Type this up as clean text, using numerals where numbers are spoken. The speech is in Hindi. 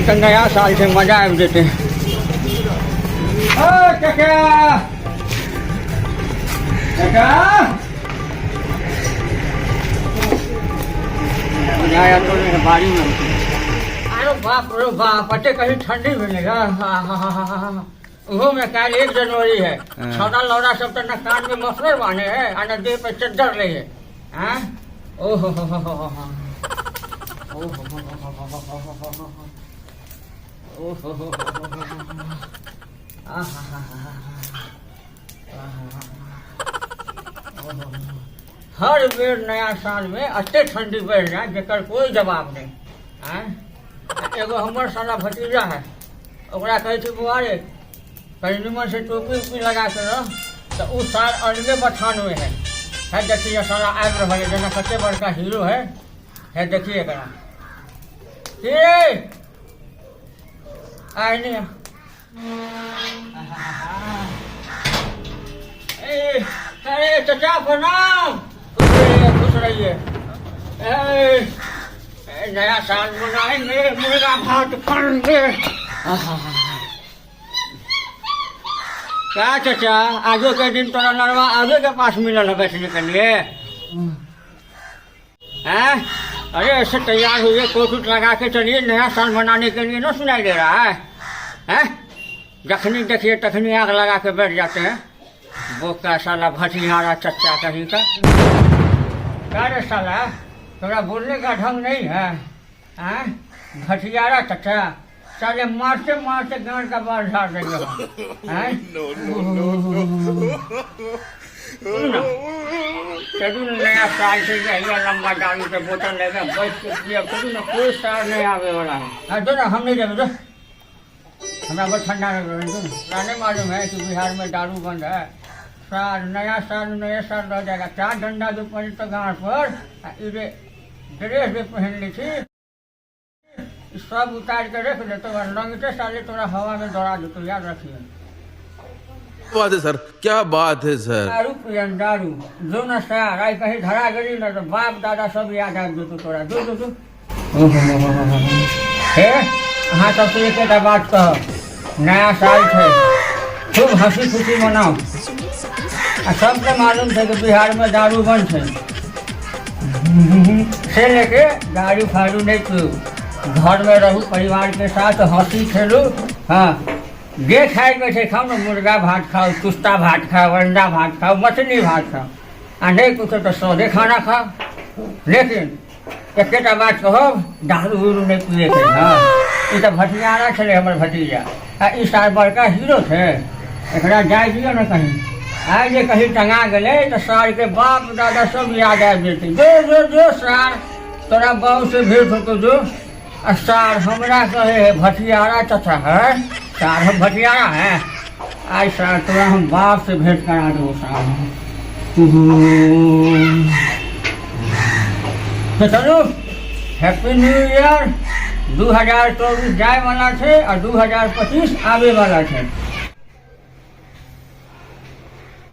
तो नया साल से मजा आ देते। आया तो बारी में। अरे बाप अटे कहीं ठंडी मिलेगा। वो में कल 1 जनवरी है। छोटा लौड़ा सब तो न कान में मफलर बांधे है और न देह पे चद्दर ले है। ओहो हर बेर नया साल में अते ठंडी बढ़ जाए जेकर कोई जवाब नहीं। एगो हमर साला भतीजा है, ओकरा कहे थी बुआ रे कहीं निमन से टोपी उपी लगा के रह, तो उस साल अलगे बठान में है देखिए साला आग रहा है जना कते बड़का हीरो है देखिए करा आए नहीं। अरे चाचा प्रणाम, खुश रहिए। नया साल मनाएंगे, मुर्गा भात खाएंगे। क्या चाचा आगे के दिन तोरा लड़वा आगे के पास मिलल है बैठने के लिए? हैं? अरे ऐसे तैयार हुए कोट उट लगा के चलिए, नया साल मनाने के लिए न सुनाई दे रहा है? हैं? जखनी देखिए तखनी आग लगा के बैठ जाते हैं। वो का साला भटियारा चच्चा कहीं का। क्या रे साला थोड़ा बोलने का ढंग नहीं है? हैं? भटियारा चच्चा साले मारते मारते गांड का बाल झाड़ देंगे। नया साल से लंबा दारू के बोतल लेगा बैठ के कोई साल नहीं आवे वाला है। दो ना हम नहीं देंगे, हमारा बहुत ठंडा नहीं मालूम है कि बिहार में दारू बंद है। साल नया साल रह जाएगा। 4 डंडा जो पड़ी तो गाँव पर ड्रेस भी पहन ली थी, सब उतार के रख दे तो लंगटे साले तोरा हवा में दौड़ा दे। तो याद रखिए। बात है सर, क्या बात है सर। दारू पियन दारू जो न सार आई कहीं धरा गई न तो बाप दादा सब याद आ दो तोरा दो हे हाँ तब तो एक बात कह, नया साल थे खूब हंसी खुशी मनाओ। सबके मालूम थे कि बिहार में दारू बंद थे, से लेके दारू फारू नहीं पियो, घर में रहूँ परिवार के साथ हंसी खेलू। हाँ जे खाए बैठे खाओ ना, मुर्गा भात खाओ, कुश्ता भात खाओ, अंडा भात खाओ, मछली भात खाओ, और नहीं कुछ तो सौदे खाना खाओ। लेकिन एक बात कहो, दारू उरू नहीं पिए थे। हाँ ये तो भटियारा थे हमारे भतीजा, इस साल बड़का हीरो थे। एक जाए दियो ना कहीं, आए जे कहीं टंगा गए तो साल के बाप दादा सब याद आ जाते। जो साल तोरा बाबू से भेंट होतो जो सार हमरा कहे है भटियारा चाचा है, सार हम भटियारा है। आज सार तोरा हम बाप से भेंट करा दो सार। तो चलो हैप्पी न्यू ईयर। 2024 जाए वाला थे और 2025 आवे वाला थे।